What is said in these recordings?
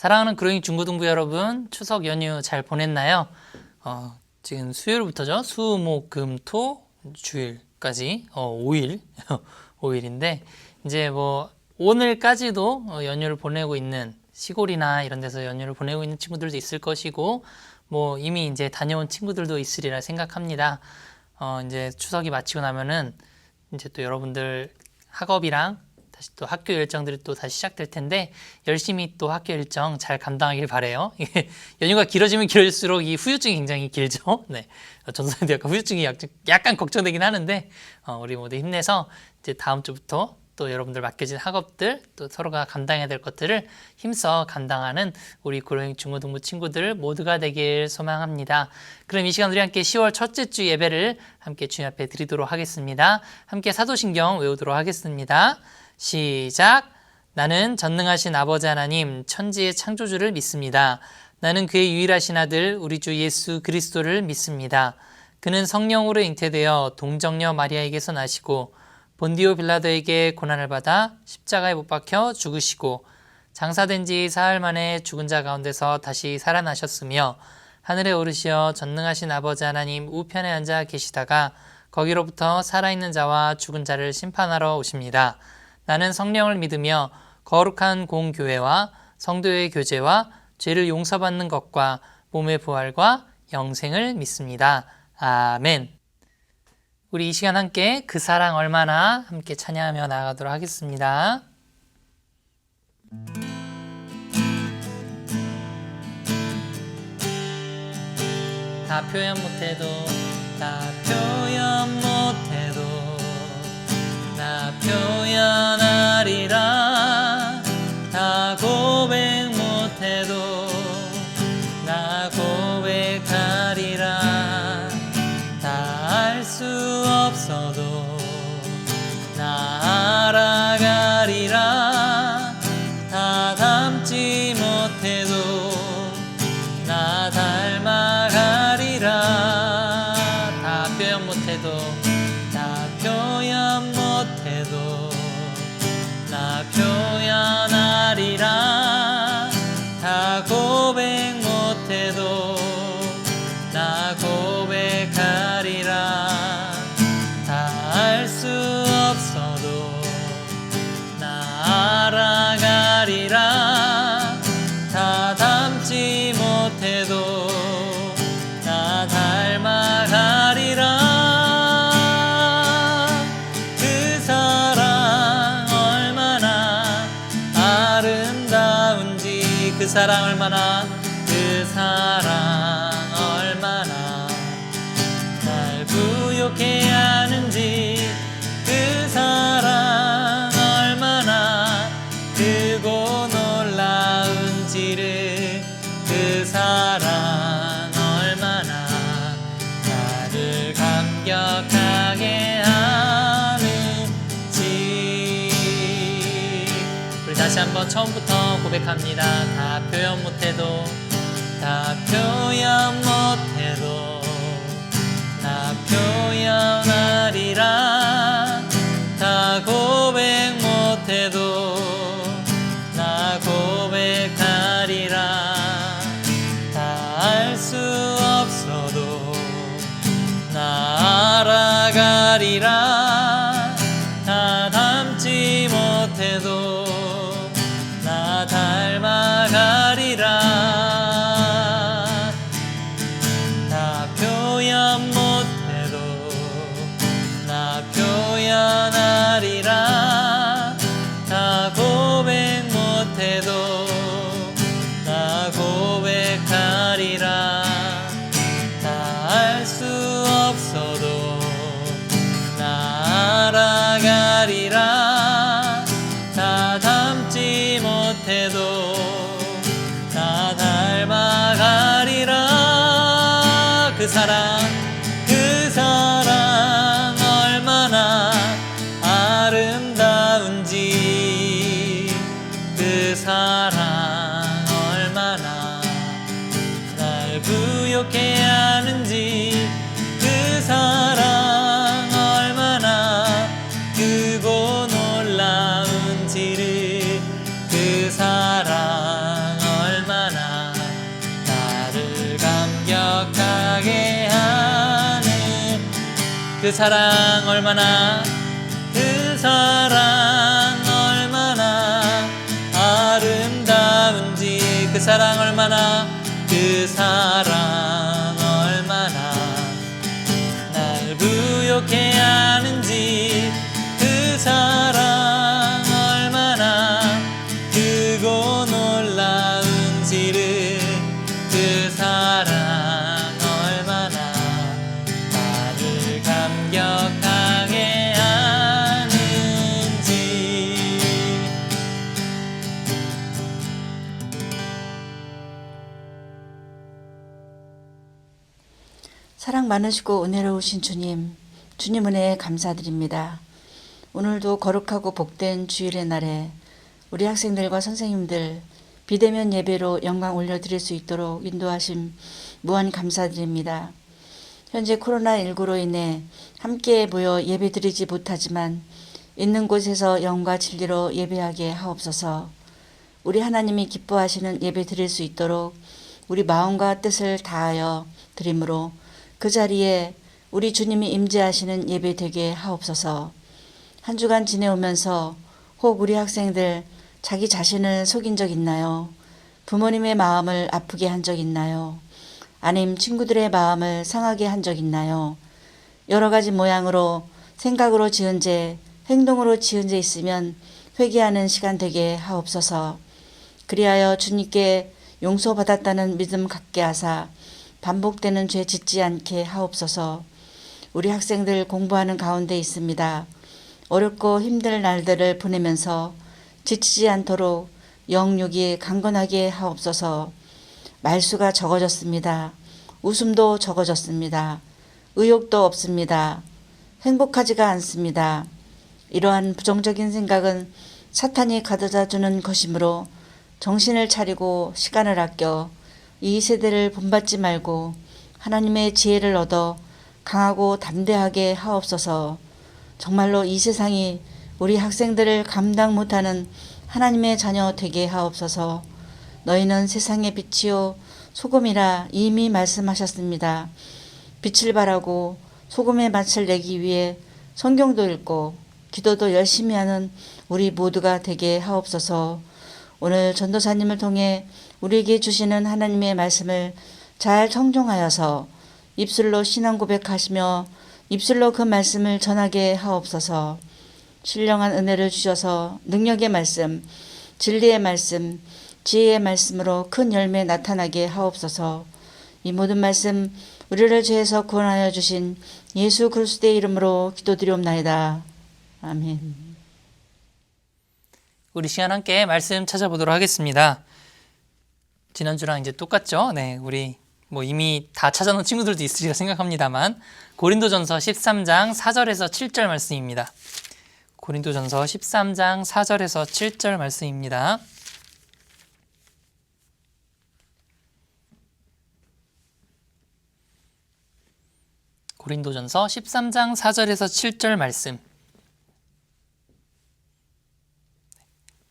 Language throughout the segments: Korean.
사랑하는 그로잉 중고등부 여러분, 추석 연휴 잘 보냈나요? 지금 수요일부터죠. 수, 목, 금, 토, 주일까지 5일 5일인데 이제 뭐 오늘까지도 연휴를 보내고 있는 시골이나 이런 데서 연휴를 보내고 있는 친구들도 있을 것이고 뭐 이미 이제 다녀온 친구들도 있으리라 생각합니다. 이제 추석이 마치고 나면은 이제 또 여러분들 학업이랑 다시 또 학교 일정들이 또 다시 시작될 텐데 열심히 또 학교 일정 잘 감당하길 바래요. 연휴가 길어지면 길어질수록 이 후유증이 굉장히 길죠. 네, 전선에도 약간 후유증이 약간 걱정되긴 하는데 우리 모두 힘내서 이제 다음 주부터 또 여러분들 맡겨진 학업들 또 서로가 감당해야 될 것들을 힘써 감당하는 우리 그로잉 중고등부 친구들 모두가 되길 소망합니다. 그럼 이 시간 우리 함께 10월 첫째 주 예배를 함께 주님 앞에 드리도록 하겠습니다. 함께 사도신경 외우도록 하겠습니다. 시작! 나는 전능하신 아버지 하나님 천지의 창조주를 믿습니다. 나는 그의 유일하신 아들 우리 주 예수 그리스도를 믿습니다. 그는 성령으로 잉태되어 동정녀 마리아에게서 나시고 본디오 빌라도에게 고난을 받아 십자가에 못 박혀 죽으시고 장사된 지 사흘 만에 죽은 자 가운데서 다시 살아나셨으며 하늘에 오르시어 전능하신 아버지 하나님 우편에 앉아 계시다가 거기로부터 살아있는 자와 죽은 자를 심판하러 오십니다. 나는 성령을 믿으며 거룩한 공교회와 성도의 교제와 죄를 용서받는 것과 몸의 부활과 영생을 믿습니다. 아멘. 우리 이 시간 함께 그 사랑 얼마나 함께 찬양하며 나아가도록 하겠습니다. 다 표현 못해도 다 표현 못해도 나 표현하리라 다 고백 못해도 나 고백하리라 다 알 수 없어도 나 알아가리라 다 닮지 못해도 나 닮아가리라 다 표현 못해도 다 표현 못해도 나 표현하리라 다 고백 못해도 나 고백하리라 다 알 수 없어도 나 알아가리라 다 닮지 못해도 나 닮아가리라 그 사랑 얼마나 아름다운지 그 사랑 얼마나 그 사랑 얼마나 날 부욕해 하는지 그 사랑 얼마나 크고 놀라운지를 그 사랑 얼마나 나를 감격하게 하는지 우리 다시 한번 처음부터 고백합니다. 다 표현 못해도 다 표현 못해도 나 표현하리라 다 고백 못해도 나 고백하리라 다 알 수 없어도 나 알아가리라 다 닮지 못해도 나 닮아가리라 다 표현 못해도 나 표현하리라 다 고백 못해도 나 고백하리라 다 알 수 없어도 나 그 사랑 얼마나 그 사랑 얼마나 아름다운지 그 사랑 얼마나 그 사랑 얼마나 날 부욕해 하는지 그 사랑 얼마나 크고 놀라운지를 그 사랑 얼마나 나를 감격하게 하는지. 사랑 많으시고 은혜로우신 주님, 주님 은혜에 감사드립니다. 오늘도 거룩하고 복된 주일의 날에 우리 학생들과 선생님들 비대면 예배로 영광 올려드릴 수 있도록 인도하심 무한 감사드립니다. 현재 코로나19로 인해 함께 모여 예배드리지 못하지만 있는 곳에서 영과 진리로 예배하게 하옵소서. 우리 하나님이 기뻐하시는 예배 드릴 수 있도록 우리 마음과 뜻을 다하여 드림으로 그 자리에 우리 주님이 임재하시는 예배 되게 하옵소서. 한 주간 지내오면서 혹 우리 학생들 자기 자신을 속인 적 있나요? 부모님의 마음을 아프게 한 적 있나요? 아님 친구들의 마음을 상하게 한 적 있나요? 여러 가지 모양으로 생각으로 지은 죄, 행동으로 지은 죄 있으면 회개하는 시간 되게 하옵소서. 그리하여 주님께 용서받았다는 믿음 갖게 하사 반복되는 죄 짓지 않게 하옵소서. 우리 학생들 공부하는 가운데 있습니다. 어렵고 힘든 날들을 보내면서 지치지 않도록 영육이 강건하게 하옵소서. 말수가 적어졌습니다. 웃음도 적어졌습니다. 의욕도 없습니다. 행복하지가 않습니다. 이러한 부정적인 생각은 사탄이 가져다 주는 것이므로 정신을 차리고 시간을 아껴 이 세대를 본받지 말고 하나님의 지혜를 얻어 강하고 담대하게 하옵소서. 정말로 이 세상이 우리 학생들을 감당 못하는 하나님의 자녀 되게 하옵소서. 너희는 세상의 빛이요 소금이라 이미 말씀하셨습니다. 빛을 발하고 소금의 맛을 내기 위해 성경도 읽고 기도도 열심히 하는 우리 모두가 되게 하옵소서. 오늘 전도사님을 통해 우리에게 주시는 하나님의 말씀을 잘 청종하여서 입술로 신앙 고백하시며 입술로 그 말씀을 전하게 하옵소서. 신령한 은혜를 주셔서 능력의 말씀, 진리의 말씀, 지혜의 말씀으로 큰 열매 나타나게 하옵소서. 이 모든 말씀 우리를 죄에서 구원하여 주신 예수 그리스도의 이름으로 기도드리옵나이다. 아멘. 우리 시간 함께 말씀 찾아보도록 하겠습니다. 지난주랑 이제 똑같죠? 네, 우리 이미 다 찾아놓은 친구들도 있으리라 생각합니다만 고린도전서 13장 4절에서 7절 말씀입니다. 고린도전서 13장 4절에서 7절 말씀입니다. 고린도전서 13장 4절에서 7절 말씀.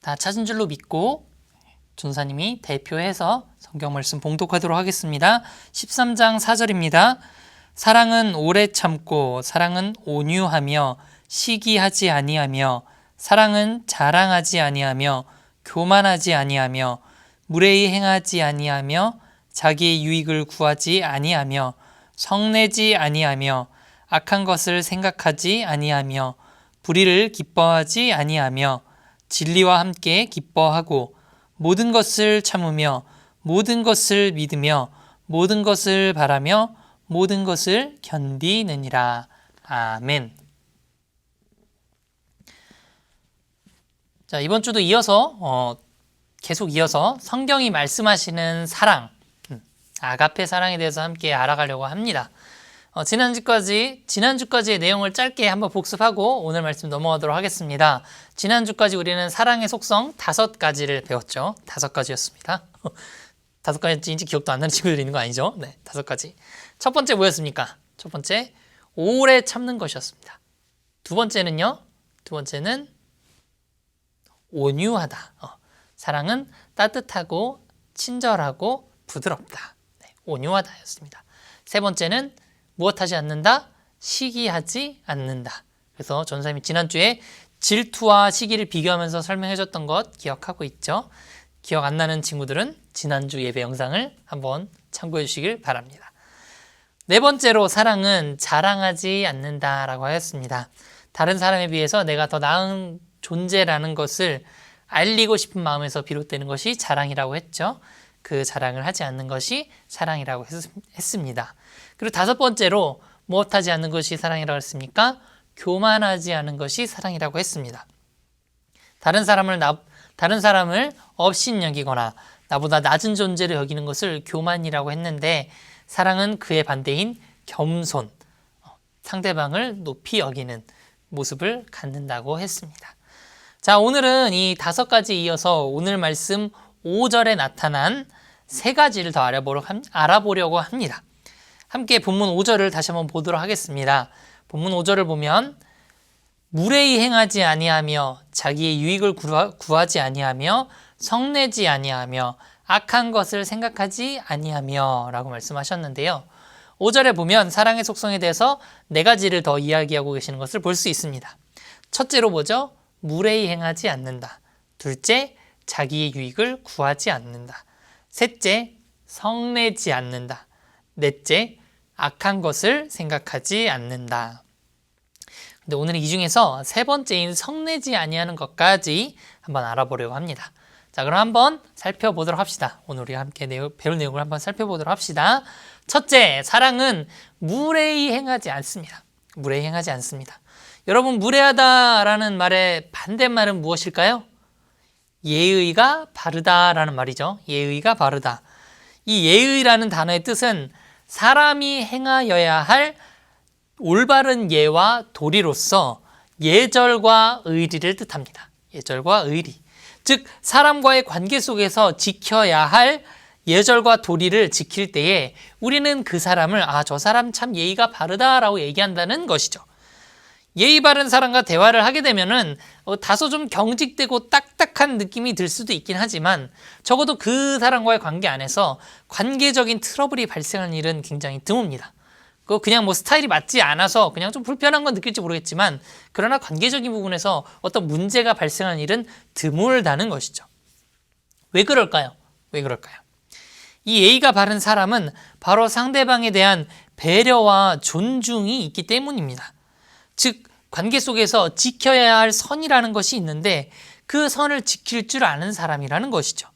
다 찾은 줄로 믿고 전사님이 대표해서 성경 말씀 봉독하도록 하겠습니다. 13장 4절입니다. 사랑은 오래 참고 사랑은 온유하며 시기하지 아니하며 사랑은 자랑하지 아니하며 교만하지 아니하며 무례히 행하지 아니하며 자기의 유익을 구하지 아니하며 성내지 아니하며 악한 것을 생각하지 아니하며 불의를 기뻐하지 아니하며 진리와 함께 기뻐하고 모든 것을 참으며 모든 것을 믿으며 모든 것을 바라며 모든 것을 견디느니라. 아멘. 자, 이번 주도 계속 이어서 성경이 말씀하시는 사랑, 아가페 사랑에 대해서 함께 알아가려고 합니다. 지난주까지의 내용을 짧게 한번 복습하고 오늘 말씀 넘어가도록 하겠습니다. 지난주까지 우리는 사랑의 속성 5가지를 배웠죠. 5가지였습니다. 5가지인지 기억도 안 나는 친구들이 있는 거 아니죠? 네, 5가지. 첫 번째 뭐였습니까? 첫 번째, 오래 참는 것이었습니다. 두 번째는 온유하다. 사랑은 따뜻하고 친절하고 부드럽다. 네, 온유하다였습니다. 세 번째는 무엇하지 않는다? 시기하지 않는다. 그래서 전사님이 지난주에 질투와 시기를 비교하면서 설명해줬던 것 기억하고 있죠? 기억 안 나는 친구들은 지난주 예배 영상을 한번 참고해 주시길 바랍니다. 네 번째로 사랑은 자랑하지 않는다라고 하였습니다. 다른 사람에 비해서 내가 더 나은 존재라는 것을 알리고 싶은 마음에서 비롯되는 것이 자랑이라고 했죠. 그 자랑을 하지 않는 것이 사랑이라고 했습니다. 그리고 다섯 번째로 무엇하지 않는 것이 사랑이라고 했습니까? 교만하지 않은 것이 사랑이라고 했습니다. 다른 사람을 업신여기거나 나보다 낮은 존재로 여기는 것을 교만이라고 했는데 사랑은 그의 반대인 겸손, 상대방을 높이 여기는 모습을 갖는다고 했습니다. 자, 오늘은 이 5가지 이어서 오늘 말씀 5절에 나타난 3가지를 더 알아보려고 합니다. 함께 본문 5절을 다시 한번 보도록 하겠습니다. 본문 5절을 보면 무례히 행하지 아니하며 자기의 유익을 구하지 아니하며 성내지 아니하며 악한 것을 생각하지 아니하며 라고 말씀하셨는데요. 5절에 보면 사랑의 속성에 대해서 4가지를 더 이야기하고 계시는 것을 볼 수 있습니다. 첫째로 뭐죠? 무례히 행하지 않는다. 둘째, 자기의 유익을 구하지 않는다. 셋째, 성내지 않는다. 넷째, 악한 것을 생각하지 않는다. 근데 오늘 이 중에서 3번째인 성내지 아니하는 것까지 한번 알아보려고 합니다. 자, 그럼 한번 살펴보도록 합시다. 오늘 우리 함께 배울 내용을 한번 살펴보도록 합시다. 첫째, 사랑은 무례히 행하지 않습니다. 무례히 행하지 않습니다. 여러분, 무례하다라는 말의 반대말은 무엇일까요? 예의가 바르다라는 말이죠. 예의가 바르다. 이 예의라는 단어의 뜻은 사람이 행하여야 할 올바른 예와 도리로서 예절과 의리를 뜻합니다. 예절과 의리. 즉, 사람과의 관계 속에서 지켜야 할 예절과 도리를 지킬 때에 우리는 그 사람을 저 사람 참 예의가 바르다라고 얘기한다는 것이죠. 예의 바른 사람과 대화를 하게 되면은 다소 좀 경직되고 딱딱한 느낌이 들 수도 있긴 하지만 적어도 그 사람과의 관계 안에서 관계적인 트러블이 발생하는 일은 굉장히 드뭅니다. 그냥 뭐 스타일이 맞지 않아서 그냥 좀 불편한 건 느낄지 모르겠지만 그러나 관계적인 부분에서 어떤 문제가 발생하는 일은 드물다는 것이죠. 왜 그럴까요? 왜 그럴까요? 이 예의가 바른 사람은 바로 상대방에 대한 배려와 존중이 있기 때문입니다. 즉, 관계 속에서 지켜야 할 선이라는 것이 있는데 그 선을 지킬 줄 아는 사람이라는 것이죠.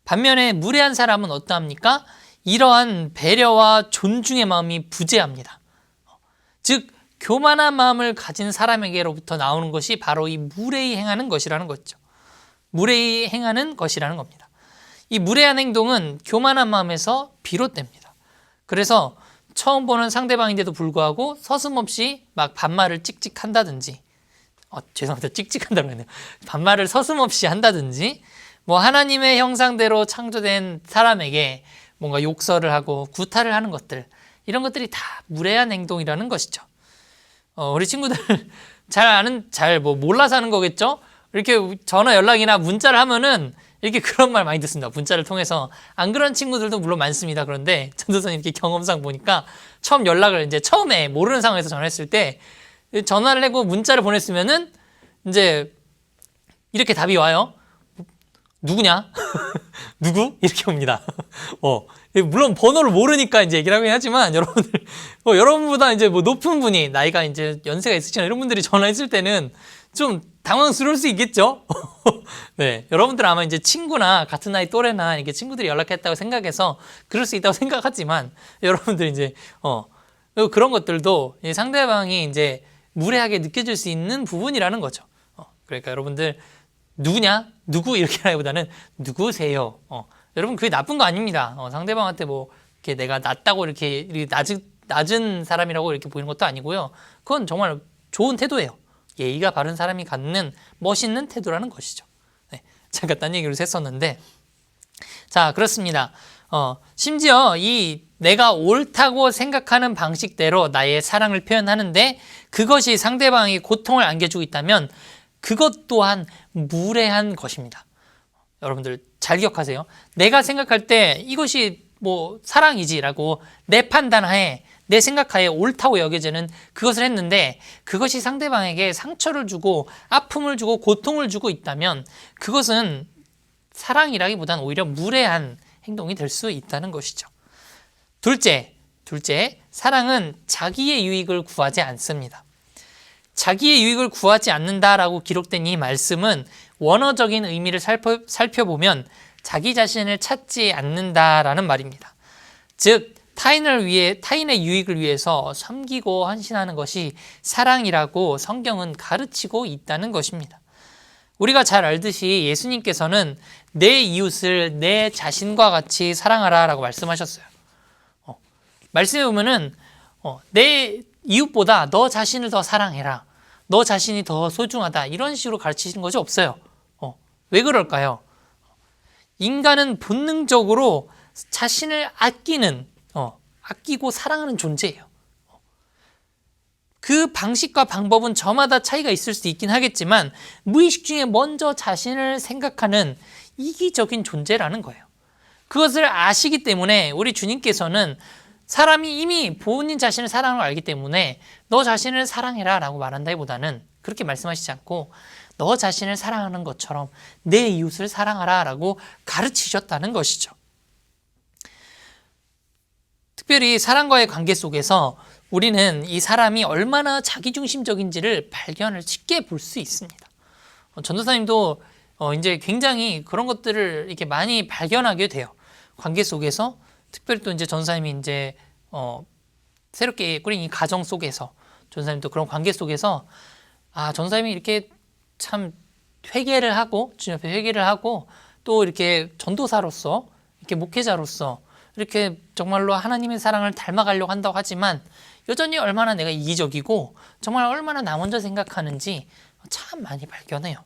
반면에 무례한 사람은 어떠합니까? 이러한 배려와 존중의 마음이 부재합니다. 즉, 교만한 마음을 가진 사람에게로부터 나오는 것이 바로 이 무례히 행하는 것이라는 거죠. 무례히 행하는 것이라는 겁니다. 이 무례한 행동은 교만한 마음에서 비롯됩니다. 그래서 처음 보는 상대방인데도 불구하고 서슴없이 막 반말을 찍찍 한다든지 죄송합니다. 찍찍한다고 했네요. 반말을 서슴없이 한다든지 뭐 하나님의 형상대로 창조된 사람에게 뭔가 욕설을 하고 구타를 하는 것들, 이런 것들이 다 무례한 행동이라는 것이죠. 우리 친구들 잘 몰라서 하는 거겠죠? 이렇게 전화 연락이나 문자를 하면은 이렇게 그런 말 많이 듣습니다. 문자를 통해서. 안 그런 친구들도 물론 많습니다. 그런데 전도사님 이렇게 경험상 보니까 처음 연락을 처음에 모르는 상황에서 전화했을 때 전화를 하고 문자를 보냈으면은 이제 이렇게 답이 와요. 누구냐? 누구? 이렇게 옵니다. 물론 번호를 모르니까 이제 얘기를 하긴 하지만 여러분들, 여러분보다 이제 높은 분이 나이가 이제 연세가 있으시나 이런 분들이 전화했을 때는 좀 당황스러울 수 있겠죠? 네. 여러분들 아마 이제 친구나 같은 나이 또래나 이렇게 친구들이 연락했다고 생각해서 그럴 수 있다고 생각하지만 여러분들 이제, 그런 것들도 상대방이 이제 무례하게 느껴질 수 있는 부분이라는 거죠. 그러니까 여러분들 누구냐? 누구? 이렇게 하기보다는 누구세요? 여러분 그게 나쁜 거 아닙니다. 상대방한테 뭐 이렇게 내가 낮다고 이렇게 낮은 사람이라고 이렇게 보이는 것도 아니고요. 그건 정말 좋은 태도예요. 예의가 바른 사람이 갖는 멋있는 태도라는 것이죠. 네, 잠깐 딴 얘기를 했었는데, 자, 그렇습니다. 심지어 이 내가 옳다고 생각하는 방식대로 나의 사랑을 표현하는데 그것이 상대방이 고통을 안겨주고 있다면 그것 또한 무례한 것입니다. 여러분들 잘 기억하세요. 내가 생각할 때 이것이 뭐 사랑이지라고 내 판단하에 내 생각하에 옳다고 여겨지는 그것을 했는데 그것이 상대방에게 상처를 주고 아픔을 주고 고통을 주고 있다면 그것은 사랑이라기보단 오히려 무례한 행동이 될 수 있다는 것이죠. 둘째, 사랑은 자기의 유익을 구하지 않습니다. 자기의 유익을 구하지 않는다라고 기록된 이 말씀은 원어적인 의미를 살펴보면 자기 자신을 찾지 않는다라는 말입니다. 즉, 타인의 유익을 위해서 섬기고 헌신하는 것이 사랑이라고 성경은 가르치고 있다는 것입니다. 우리가 잘 알듯이 예수님께서는 내 이웃을 내 자신과 같이 사랑하라 라고 말씀하셨어요. 말씀해 보면은 내 이웃보다 너 자신을 더 사랑해라. 너 자신이 더 소중하다. 이런 식으로 가르치시는 것이 없어요. 왜 그럴까요? 인간은 본능적으로 자신을 아끼고 사랑하는 존재예요. 그 방식과 방법은 저마다 차이가 있을 수도 있긴 하겠지만 무의식 중에 먼저 자신을 생각하는 이기적인 존재라는 거예요. 그것을 아시기 때문에 우리 주님께서는 사람이 이미 본인 자신을 사랑하는 걸 알기 때문에 너 자신을 사랑해라 라고 말한다기보다는 그렇게 말씀하시지 않고 너 자신을 사랑하는 것처럼 내 이웃을 사랑하라 라고 가르치셨다는 것이죠. 특별히 사랑과의 관계 속에서 우리는 이 사람이 얼마나 자기중심적인지를 발견을 쉽게 볼 수 있습니다. 전도사님도 이제 굉장히 그런 것들을 이렇게 많이 발견하게 돼요. 관계 속에서 특별히 또 이제 전도사님이 이제 새롭게 꾸린 이 가정 속에서 전도사님도 그런 관계 속에서 전도사님이 이렇게 참 회개를 하고 주님 앞에 회개를 하고 또 이렇게 전도사로서 이렇게 목회자로서 이렇게 정말로 하나님의 사랑을 닮아가려고 한다고 하지만 여전히 얼마나 내가 이기적이고 정말 얼마나 나 먼저 생각하는지 참 많이 발견해요.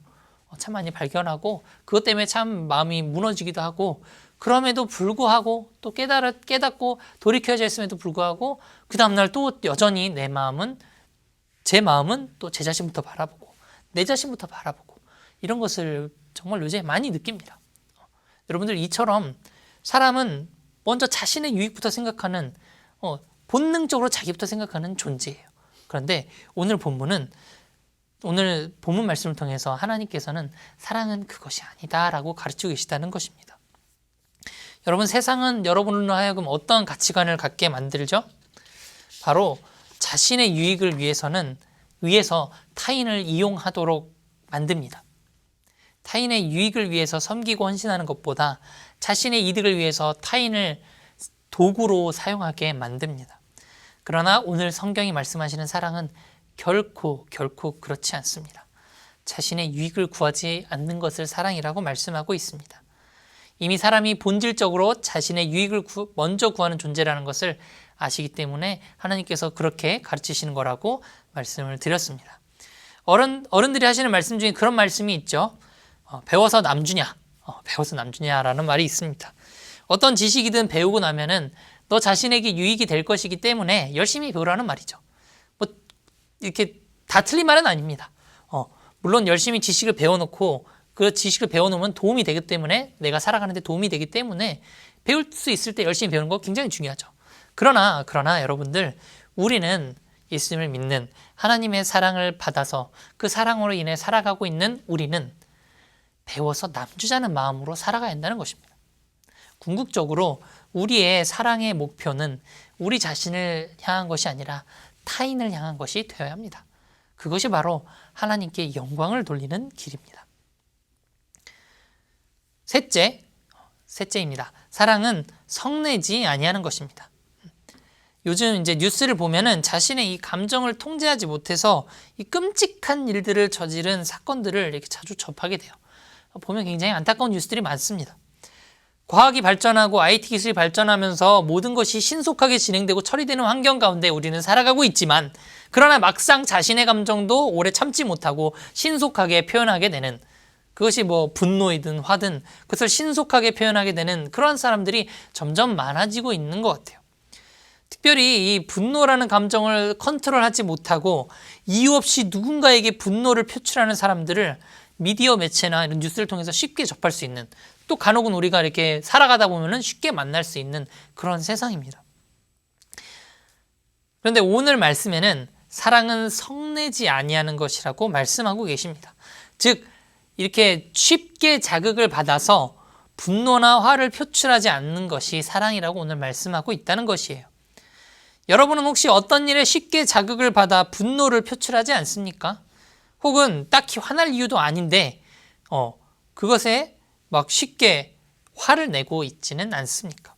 참 많이 발견하고 그것 때문에 참 마음이 무너지기도 하고 그럼에도 불구하고 또 깨닫고 돌이켜져 있음에도 불구하고 그 다음날 또 여전히 제 마음은 또 제 자신부터 바라보고 내 자신부터 바라보고 이런 것을 정말 요새 많이 느낍니다. 여러분들 이처럼 사람은 먼저 자신의 유익부터 생각하는 본능적으로 자기부터 생각하는 존재예요. 그런데 오늘 본문 말씀을 통해서 하나님께서는 사랑은 그것이 아니다라고 가르치고 계시다는 것입니다. 여러분, 세상은 여러분으로 하여금 어떤 가치관을 갖게 만들죠? 바로 자신의 유익을 위해서 타인을 이용하도록 만듭니다. 타인의 유익을 위해서 섬기고 헌신하는 것보다 자신의 이득을 위해서 타인을 도구로 사용하게 만듭니다. 그러나 오늘 성경이 말씀하시는 사랑은 결코 그렇지 않습니다. 자신의 유익을 구하지 않는 것을 사랑이라고 말씀하고 있습니다. 이미 사람이 본질적으로 자신의 유익을 먼저 구하는 존재라는 것을 아시기 때문에 하나님께서 그렇게 가르치시는 거라고 말씀을 드렸습니다. 어른들이 하시는 말씀 중에 그런 말씀이 있죠. 배워서 남주냐라는 말이 있습니다. 어떤 지식이든 배우고 나면은 너 자신에게 유익이 될 것이기 때문에 열심히 배우라는 말이죠. 이렇게 다 틀린 말은 아닙니다. 물론 열심히 지식을 배워놓고 그 지식을 배워놓으면 도움이 되기 때문에 내가 살아가는 데 도움이 되기 때문에 배울 수 있을 때 열심히 배우는 거 굉장히 중요하죠. 그러나 여러분들, 우리는 예수님을 믿는 하나님의 사랑을 받아서 그 사랑으로 인해 살아가고 있는 우리는 배워서 남주자는 마음으로 살아가야 한다는 것입니다. 궁극적으로 우리의 사랑의 목표는 우리 자신을 향한 것이 아니라 타인을 향한 것이 되어야 합니다. 그것이 바로 하나님께 영광을 돌리는 길입니다. 셋째입니다. 사랑은 성내지 아니하는 것입니다. 요즘 이제 뉴스를 보면은 자신의 이 감정을 통제하지 못해서 이 끔찍한 일들을 저지른 사건들을 이렇게 자주 접하게 돼요. 보면 굉장히 안타까운 뉴스들이 많습니다. 과학이 발전하고 IT 기술이 발전하면서 모든 것이 신속하게 진행되고 처리되는 환경 가운데 우리는 살아가고 있지만, 그러나 막상 자신의 감정도 오래 참지 못하고 신속하게 표현하게 되는, 그것이 뭐 분노이든 화든 그것을 신속하게 표현하게 되는 그런 사람들이 점점 많아지고 있는 것 같아요. 특별히 이 분노라는 감정을 컨트롤하지 못하고 이유 없이 누군가에게 분노를 표출하는 사람들을 미디어 매체나 이런 뉴스를 통해서 쉽게 접할 수 있는, 또 간혹은 우리가 이렇게 살아가다 보면은 쉽게 만날 수 있는 그런 세상입니다. 그런데 오늘 말씀에는 사랑은 성내지 아니하는 것이라고 말씀하고 계십니다. 즉 이렇게 쉽게 자극을 받아서 분노나 화를 표출하지 않는 것이 사랑이라고 오늘 말씀하고 있다는 것이에요. 여러분은 혹시 어떤 일에 쉽게 자극을 받아 분노를 표출하지 않습니까? 혹은 딱히 화날 이유도 아닌데 그것에 막 쉽게 화를 내고 있지는 않습니까?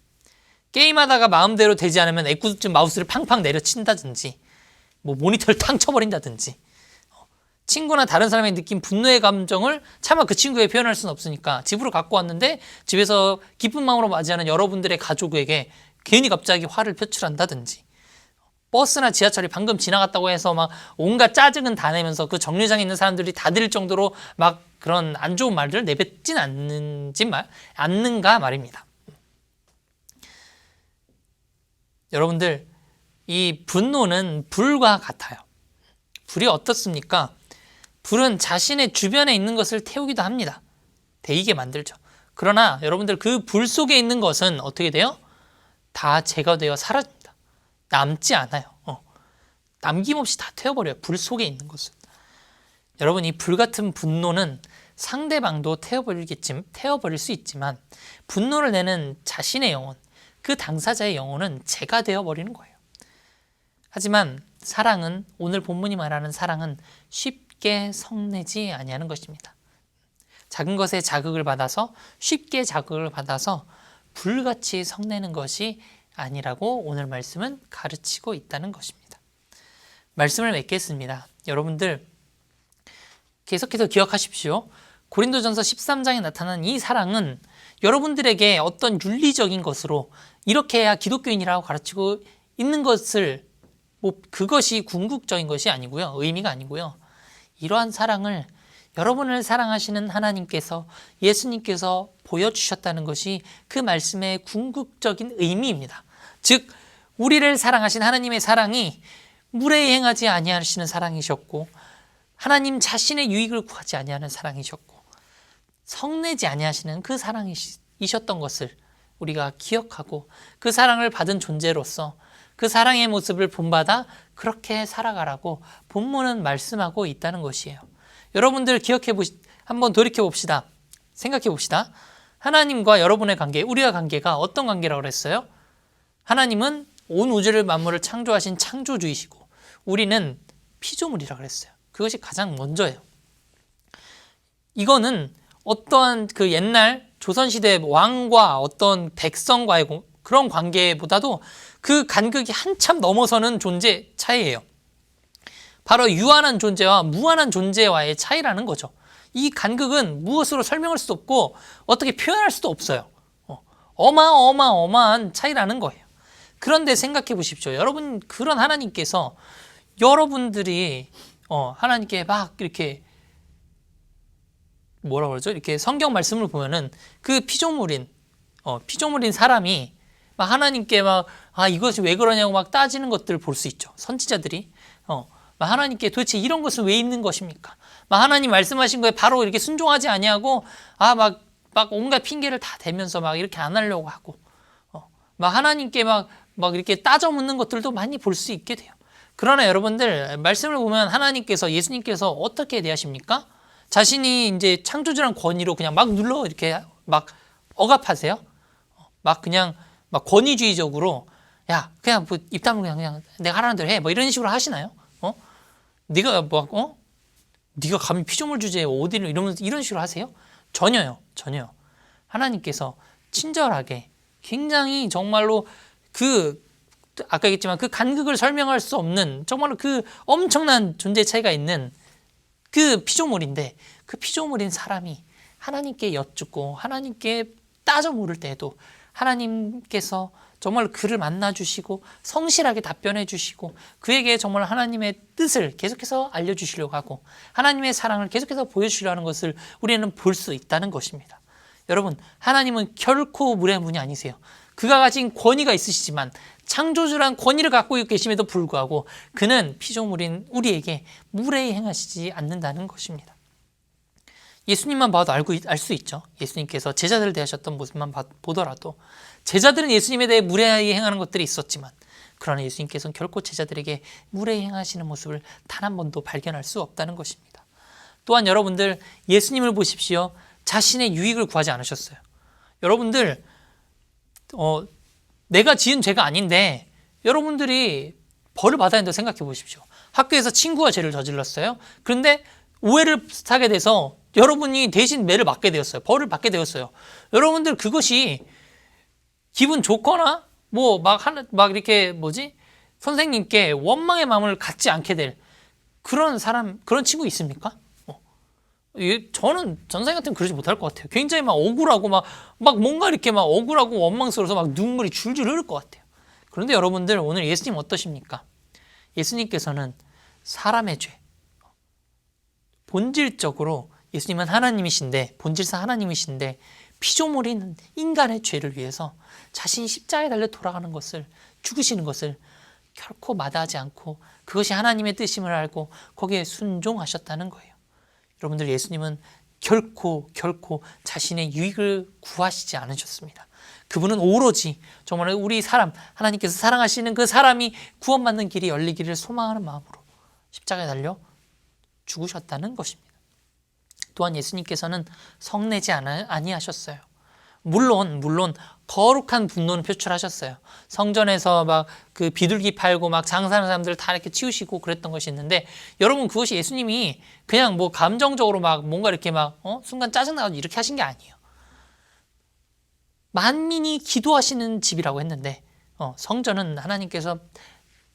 게임하다가 마음대로 되지 않으면 애꿎은 마우스를 팡팡 내려친다든지 뭐 모니터를 탕 쳐버린다든지 친구나 다른 사람이 느낀 분노의 감정을 차마 그 친구에게 표현할 수는 없으니까 집으로 갖고 왔는데 집에서 기쁜 마음으로 맞이하는 여러분들의 가족에게 괜히 갑자기 화를 표출한다든지 버스나 지하철이 방금 지나갔다고 해서 막 온갖 짜증은 다 내면서 그 정류장에 있는 사람들이 다 들을 정도로 막 그런 안 좋은 말들을 내뱉진 않는가 말입니다. 여러분들, 이 분노는 불과 같아요. 불이 어떻습니까? 불은 자신의 주변에 있는 것을 태우기도 합니다. 데이게 만들죠. 그러나 여러분들 그 불 속에 있는 것은 어떻게 돼요? 다 제거되어 사라집니다. 남지 않아요. 남김없이 다 태워버려요. 불 속에 있는 것은. 여러분, 이 불같은 분노는 상대방도 태워버릴 수 있지만 분노를 내는 자신의 영혼, 그 당사자의 영혼은 재가 되어버리는 거예요. 하지만 사랑은, 오늘 본문이 말하는 사랑은 쉽게 성내지 아니하는 것입니다. 작은 것에 자극을 받아서, 쉽게 자극을 받아서 불같이 성내는 것이 아니라고 오늘 말씀은 가르치고 있다는 것입니다. 말씀을 맺겠습니다. 여러분들 계속해서 기억하십시오. 고린도전서 13장에 나타난 이 사랑은 여러분들에게 어떤 윤리적인 것으로 이렇게 해야 기독교인이라고 가르치고 있는 것을 그것이 궁극적인 것이 아니고요. 의미가 아니고요. 이러한 사랑을 여러분을 사랑하시는 하나님께서, 예수님께서 보여주셨다는 것이 그 말씀의 궁극적인 의미입니다. 즉 우리를 사랑하신 하나님의 사랑이 무례히 행하지 아니하시는 사랑이셨고 하나님 자신의 유익을 구하지 아니하는 사랑이셨고 성내지 아니하시는 그 사랑이셨던 것을 우리가 기억하고 그 사랑을 받은 존재로서 그 사랑의 모습을 본받아 그렇게 살아가라고 본문은 말씀하고 있다는 것이에요. 여러분들 한번 돌이켜 봅시다. 생각해 봅시다. 하나님과 여러분의 관계, 우리와 관계가 어떤 관계라고 그랬어요? 하나님은 온 우주를 만물을 창조하신 창조주이시고 우리는 피조물이라고 그랬어요. 그것이 가장 먼저예요. 이거는 어떠한 그 옛날 조선시대 왕과 어떤 백성과의 그런 관계보다도 그 간극이 한참 넘어서는 존재 차이예요. 바로 유한한 존재와 무한한 존재와의 차이라는 거죠. 이 간극은 무엇으로 설명할 수도 없고 어떻게 표현할 수도 없어요. 어마어마한 차이라는 거예요. 그런데 생각해 보십시오. 여러분, 그런 하나님께서 여러분들이 하나님께 막 이렇게 뭐라 그러죠? 이렇게 성경 말씀을 보면은 그 피조물인 사람이 막 하나님께 막 이것이 왜 그러냐고 막 따지는 것들을 볼 수 있죠. 선지자들이 막 하나님께 도대체 이런 것은 왜 있는 것입니까? 막 하나님 말씀하신 거에 바로 이렇게 순종하지 아니하고 막 온갖 핑계를 다 대면서 막 이렇게 안 하려고 하고 막 하나님께 막 이렇게 따져 묻는 것들도 많이 볼 수 있게 돼요. 그러나 여러분들 말씀을 보면 하나님께서, 예수님께서 어떻게 대하십니까? 자신이 이제 창조주란 권위로 그냥 막 눌러 이렇게 막 억압하세요? 막 그냥 막 권위주의적으로 야 그냥 뭐 입 다물고 그냥 내가 하라는 대로 해 뭐 이런 식으로 하시나요? 네가 네가 감히 피조물 주제에 어디를 이러면서 이런 식으로 하세요? 전혀요. 하나님께서 친절하게 굉장히 정말로 아까 얘기했지만 그 간극을 설명할 수 없는 정말로 그 엄청난 존재 차이가 있는 그 피조물인데 그 피조물인 사람이 하나님께 여쭙고 하나님께 따져 물을 때에도 하나님께서 정말 그를 만나주시고 성실하게 답변해 주시고 그에게 정말 하나님의 뜻을 계속해서 알려주시려고 하고 하나님의 사랑을 계속해서 보여주시려 하는 것을 우리는 볼 수 있다는 것입니다. 여러분, 하나님은 결코 무례한 분이 아니세요. 그가 가진 권위가 있으시지만 창조주란 권위를 갖고 계심에도 불구하고 그는 피조물인 우리에게 무례히 행하시지 않는다는 것입니다. 예수님만 봐도 알 수 있죠. 예수님께서 제자들을 대하셨던 모습만 보더라도 제자들은 예수님에 대해 무례히 행하는 것들이 있었지만 그러나 예수님께서는 결코 제자들에게 무례히 행하시는 모습을 단 한 번도 발견할 수 없다는 것입니다. 또한 여러분들 예수님을 보십시오. 자신의 유익을 구하지 않으셨어요. 여러분들 내가 지은 죄가 아닌데 여러분들이 벌을 받아야 된다고 생각해 보십시오. 학교에서 친구가 죄를 저질렀어요. 그런데 오해를 사게 돼서 여러분이 대신 매를 맞게 되었어요. 벌을 받게 되었어요. 여러분들 그것이 기분 좋거나 막 이렇게 선생님께 원망의 마음을 갖지 않게 될 그런 친구 있습니까? 저는 전생 같으면 그러지 못할 것 같아요. 굉장히 막 억울하고 막 뭔가 이렇게 막 억울하고 원망스러워서 막 눈물이 줄줄 흐를 것 같아요. 그런데 여러분들 오늘 예수님 어떠십니까? 예수님께서는 사람의 죄, 본질적으로 예수님은 하나님이신데 본질상 하나님이신데 피조물인 인간의 죄를 위해서 자신이 십자가에 달려 돌아가는 것을 죽으시는 것을 결코 마다하지 않고 그것이 하나님의 뜻임을 알고 거기에 순종하셨다는 거예요. 여러분들 예수님은 결코 자신의 유익을 구하시지 않으셨습니다. 그분은 오로지 정말 우리 하나님께서 사랑하시는 그 사람이 구원받는 길이 열리기를 소망하는 마음으로 십자가에 달려 죽으셨다는 것입니다. 또한 예수님께서는 성내지 아니하셨어요. 물론 거룩한 분노는 표출하셨어요. 성전에서 막 그 비둘기 팔고 막 장사하는 사람들 다 이렇게 치우시고 그랬던 것이 있는데 여러분 그것이 예수님이 그냥 감정적으로 막 뭔가 이렇게 순간 짜증나가지고 이렇게 하신 게 아니에요. 만민이 기도하시는 집이라고 했는데 성전은 하나님께서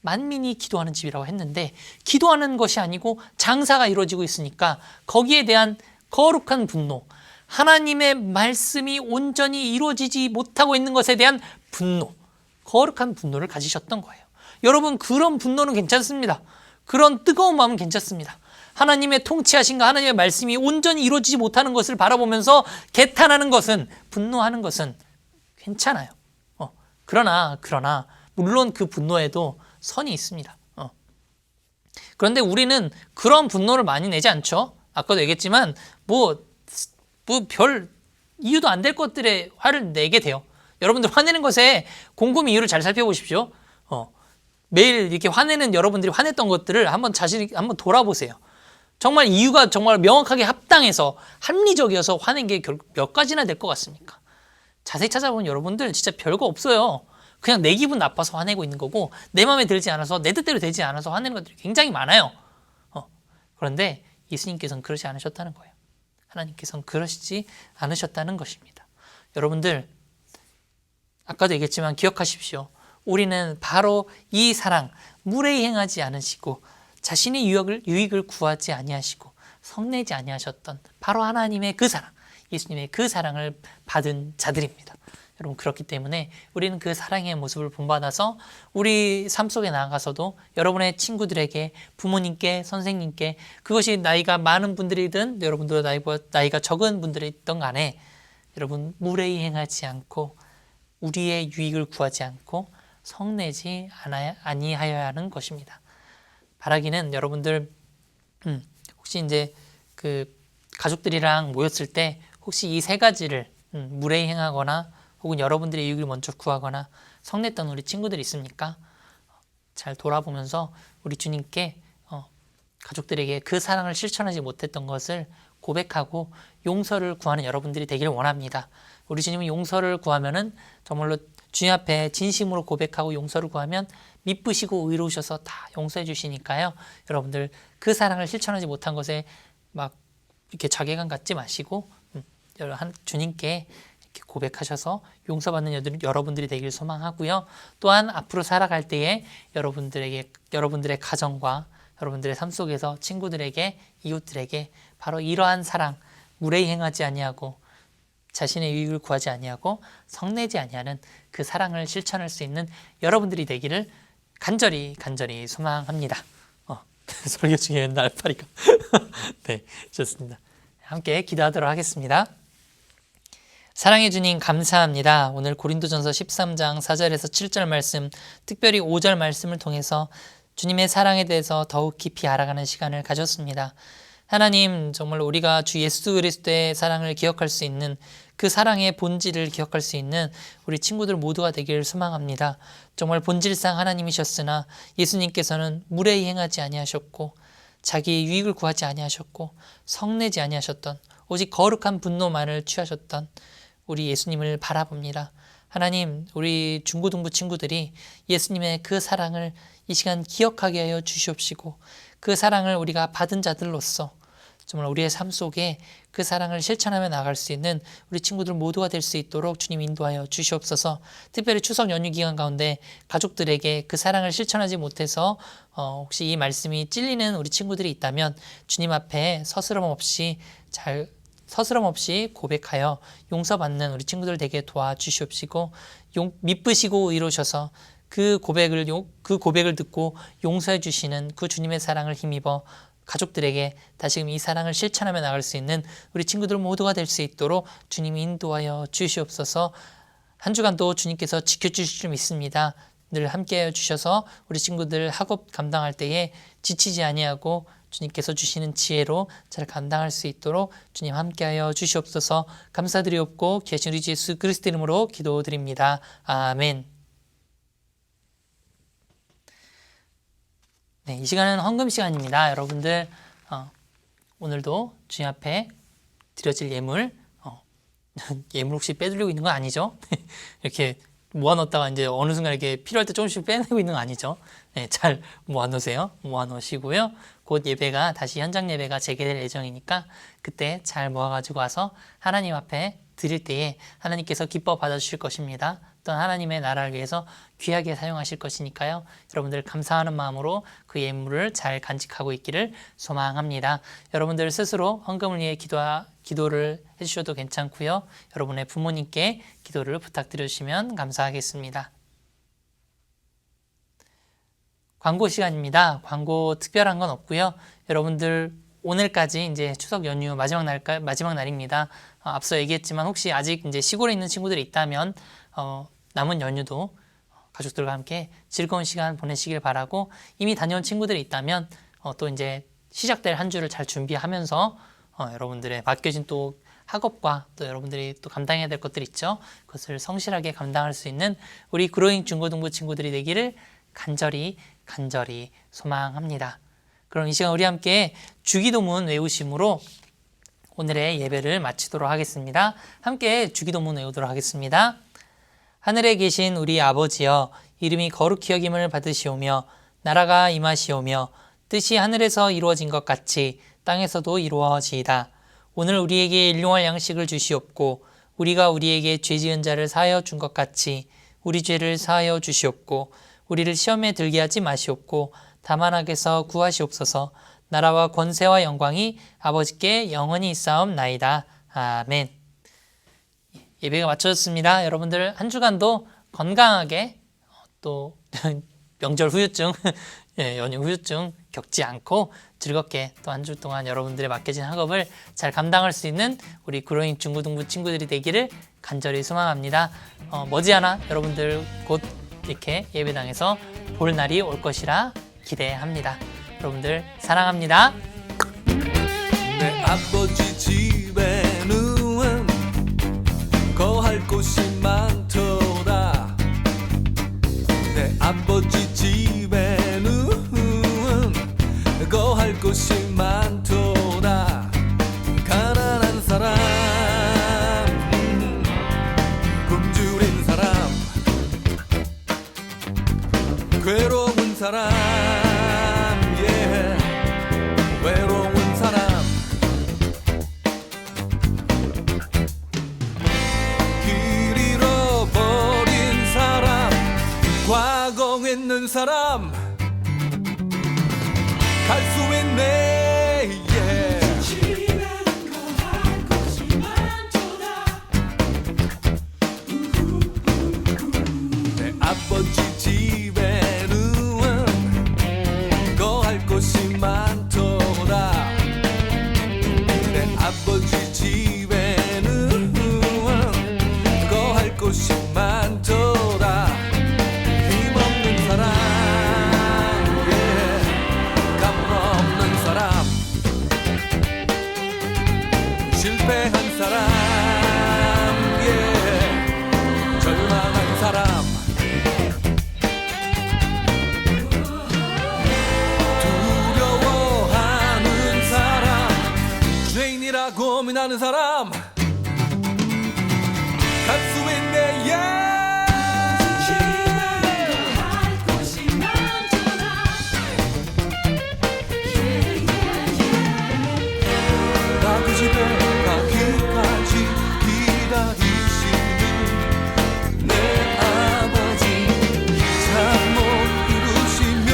만민이 기도하는 집이라고 했는데 기도하는 것이 아니고 장사가 이루어지고 있으니까 거기에 대한 거룩한 분노, 하나님의 말씀이 온전히 이루어지지 못하고 있는 것에 대한 분노, 거룩한 분노를 가지셨던 거예요. 여러분 그런 분노는 괜찮습니다. 그런 뜨거운 마음은 괜찮습니다. 하나님의 통치하신가 하나님의 말씀이 온전히 이루어지지 못하는 것을 바라보면서 개탄하는 것은 분노하는 것은 괜찮아요. 그러나 물론 그 분노에도 선이 있습니다. 그런데 우리는 그런 분노를 많이 내지 않죠. 아까도 얘기했지만 별 이유도 안 될 것들에 화를 내게 돼요. 여러분들 화내는 것에 곰곰이 이유를 잘 살펴보십시오. 매일 이렇게 화내는 여러분들이 화냈던 것들을 한번 돌아보세요. 정말 이유가 정말 명확하게 합당해서 합리적이어서 화낸 게 결국 몇 가지나 될 것 같습니까? 자세히 찾아보면 여러분들 진짜 별거 없어요. 그냥 내 기분 나빠서 화내고 있는 거고 내 마음에 들지 않아서 내 뜻대로 되지 않아서 화내는 것들이 굉장히 많아요. 그런데 예수님께서는 그러지 않으셨다는 거예요. 하나님께서는 그러시지 않으셨다는 것입니다. 여러분들 아까도 얘기했지만 기억하십시오. 우리는 바로 이 사랑 무례히 행하지 않으시고 자신의 유익을 구하지 아니하시고 성내지 아니하셨던 바로 하나님의 그 사랑, 예수님의 그 사랑을 받은 자들입니다. 여러분 그렇기 때문에 우리는 그 사랑의 모습을 본받아서 우리 삶 속에 나아가서도 여러분의 친구들에게, 부모님께, 선생님께 그것이 나이가 많은 분들이든 여러분도 나이가 적은 분들이 있던 간에 여러분 무례히 행하지 않고 우리의 유익을 구하지 않고 성내지 아니하여야 하는 것입니다. 바라기는 여러분들 혹시 이제 그 가족들이랑 모였을 때 혹시 이 세 가지를 무례히 행하거나 혹은 여러분들의 유익을 먼저 구하거나 성냈던 우리 친구들 있습니까? 잘 돌아보면서 우리 주님께 가족들에게 그 사랑을 실천하지 못했던 것을 고백하고 용서를 구하는 여러분들이 되기를 원합니다. 우리 주님은 용서를 구하면은 정말로 주님 앞에 진심으로 고백하고 용서를 구하면 미쁘시고 의로우셔서 다 용서해 주시니까요. 여러분들 그 사랑을 실천하지 못한 것에 막 이렇게 자괴감 갖지 마시고 주님께 이렇게 고백하셔서 용서받는 여러분들이 되길 소망하고요. 또한 앞으로 살아갈 때에 여러분들의 가정과 여러분들의 삶 속에서 친구들에게, 이웃들에게 바로 이러한 사랑, 무례히 행하지 아니하고 자신의 유익을 구하지 아니하고 성내지 아니하는 그 사랑을 실천할 수 있는 여러분들이 되기를 간절히 소망합니다. 설교 중에 옛날 알파리가 네, 좋습니다. 함께 기도하도록 하겠습니다. 사랑해 주님 감사합니다. 오늘 고린도전서 13장 4절에서 7절 말씀, 특별히 5절 말씀을 통해서 주님의 사랑에 대해서 더욱 깊이 알아가는 시간을 가졌습니다. 하나님, 정말 우리가 주 예수 그리스도의 사랑을 기억할 수 있는 그 사랑의 본질을 기억할 수 있는 우리 친구들 모두가 되기를 소망합니다. 정말 본질상 하나님이셨으나 예수님께서는 무례히 행하지 아니하셨고 자기의 유익을 구하지 아니하셨고 성내지 아니하셨던 오직 거룩한 분노만을 취하셨던 우리 예수님을 바라봅니다. 하나님, 우리 중고등부 친구들이 예수님의 그 사랑을 이 시간 기억하게 하여 주시옵시고 그 사랑을 우리가 받은 자들로서 정말 우리의 삶 속에 그 사랑을 실천하며 나갈 수 있는 우리 친구들 모두가 될 수 있도록 주님 인도하여 주시옵소서. 특별히 추석 연휴 기간 가운데 가족들에게 그 사랑을 실천하지 못해서 혹시 이 말씀이 찔리는 우리 친구들이 있다면 주님 앞에 서스럼 없이 고백하여 용서받는 우리 친구들 되게 도와주시옵시고 미쁘시고 의로셔서 그 고백을 듣고 용서해 주시는 그 주님의 사랑을 힘입어 가족들에게 다시금 이 사랑을 실천하며 나갈 수 있는 우리 친구들 모두가 될 수 있도록 주님이 인도하여 주시옵소서. 한 주간도 주님께서 지켜주실 줄 믿습니다. 늘 함께하여 주셔서 우리 친구들 학업 감당할 때에 지치지 아니하고 주님께서 주시는 지혜로 잘 감당할 수 있도록 주님 함께하여 주시옵소서. 감사드리옵고 귀하신 우리 예수 그리스도 이름으로 기도드립니다. 아멘. 네, 이 시간은 헌금 시간입니다. 여러분들 오늘도 주님 앞에 드려질 예물 혹시 빼두려고 있는 건 아니죠? 이렇게 모아놓다가 이제 어느 순간 이렇게 필요할 때 조금씩 빼내고 있는 거 아니죠? 네, 잘 모아놓으세요. 모아놓으시고요. 곧 예배가 다시 현장 예배가 재개될 예정이니까 그때 잘 모아가지고 와서 하나님 앞에 드릴 때에 하나님께서 기뻐 받아주실 것입니다. 또한 하나님의 나라를 위해서 귀하게 사용하실 것이니까요. 여러분들 감사하는 마음으로 그 예물을 잘 간직하고 있기를 소망합니다. 여러분들 스스로 헌금을 위해 기도를 해주셔도 괜찮고요. 여러분의 부모님께 기도를 부탁드려 주시면 감사하겠습니다. 광고 시간입니다. 광고 특별한 건 없고요. 여러분들 오늘까지 이제 추석 연휴 마지막 날입니다. 앞서 얘기했지만 혹시 아직 이제 시골에 있는 친구들이 있다면 남은 연휴도 가족들과 함께 즐거운 시간 보내시길 바라고, 이미 다녀온 친구들이 있다면 또 이제 시작될 한 주를 잘 준비하면서 여러분들의 맡겨진 또 학업과 또 여러분들이 또 감당해야 될 것들 있죠. 그것을 성실하게 감당할 수 있는 우리 그로잉 중고등부 친구들이 되기를 간절히 소망합니다. 그럼 이 시간 우리 함께 주기도문 외우심으로 오늘의 예배를 마치도록 하겠습니다. 함께 주기도문 외우도록 하겠습니다. 하늘에 계신 우리 아버지여, 이름이 거룩히 여김을 받으시오며 나라가 임하시오며 뜻이 하늘에서 이루어진 것 같이 땅에서도 이루어지이다. 오늘 우리에게 일용할 양식을 주시옵고 우리가 우리에게 죄 지은 자를 사하여 준 것 같이 우리 죄를 사하여 주시옵고 우리를 시험에 들게 하지 마시옵고 다만 악에서 구하시옵소서. 나라와 권세와 영광이 아버지께 영원히 있사옵나이다. 아멘. 예배가 마쳐졌습니다. 여러분들 한 주간도 건강하게 또 명절 후유증, 연휴 후유증 겪지 않고 즐겁게 또 한 주 동안 여러분들의 맡겨진 학업을 잘 감당할 수 있는 우리 그로잉 중고등부 친구들이 되기를 간절히 소망합니다. 머지않아 여러분들 곧 이렇게 예배당에서 볼 날이 올 것이라 기대합니다. 여러분들 사랑합니다. 내 아버지 집에는 거할 곳이 많도다. 내 아버지 집에는 거할 곳이 많도다. 가난한 사람, 굶주린 사람, 괴로운 사람, 외로운 사람, 길 잃어버린 사람, 과거 있는 사람, 갈 수 있네. 내 아버지 집에는 거할 곳이 많도다. 내 아버지 집에는 거할 곳이 많도다. 힘없는 사람, 감 없는 사람, 실패한 사람, 절망한 사람 두려워하는 사람 죄인이라 고민하는 사람 갈 수 있네 나 그 집에 가기까지 기다리시는 내 아버지 잠 못 이루시며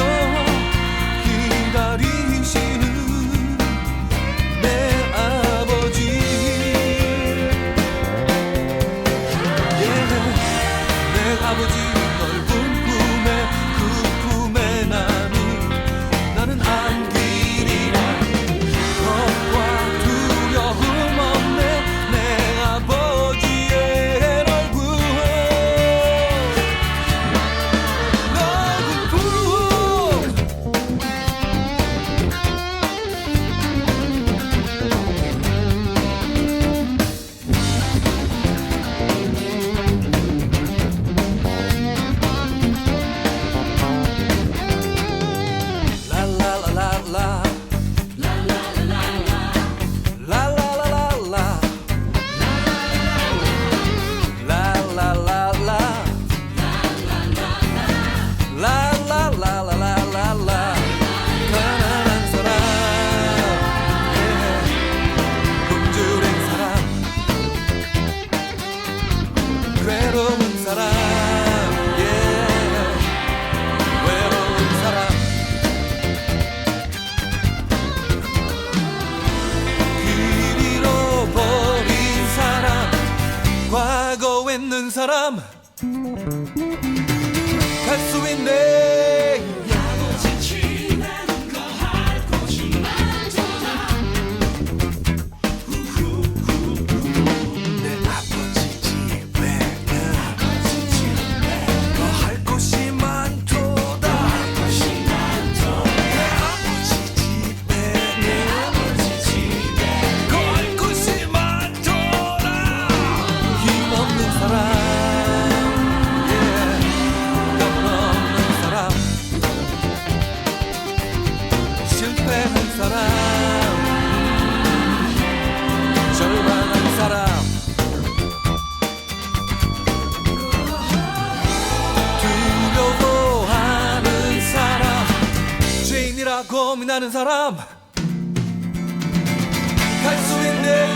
기다리시는 내 아버지 내 아버지 넓은 꿈에 그 품에 나는 안기리라 겁과 두려움 없네 내 아버지의 얼굴 넓은 꿈 라라라라라 라라라라라 라라라라 라라라라라라 가난한 사람 굶주린 사람 괴로운 사람 외로운 사람 길 잃어버린 사람 과거 있는 사람 갈 수 있네 내 아버지 집에 더 할 곳이 많도다 내 아버지 집에 더 할 곳이 많도다 힘없는 사람 돈 없는 사람 실패한 사람 절망한 사람 두려워하는 사람 죄인이라 고민하는 사람 갈 수 있네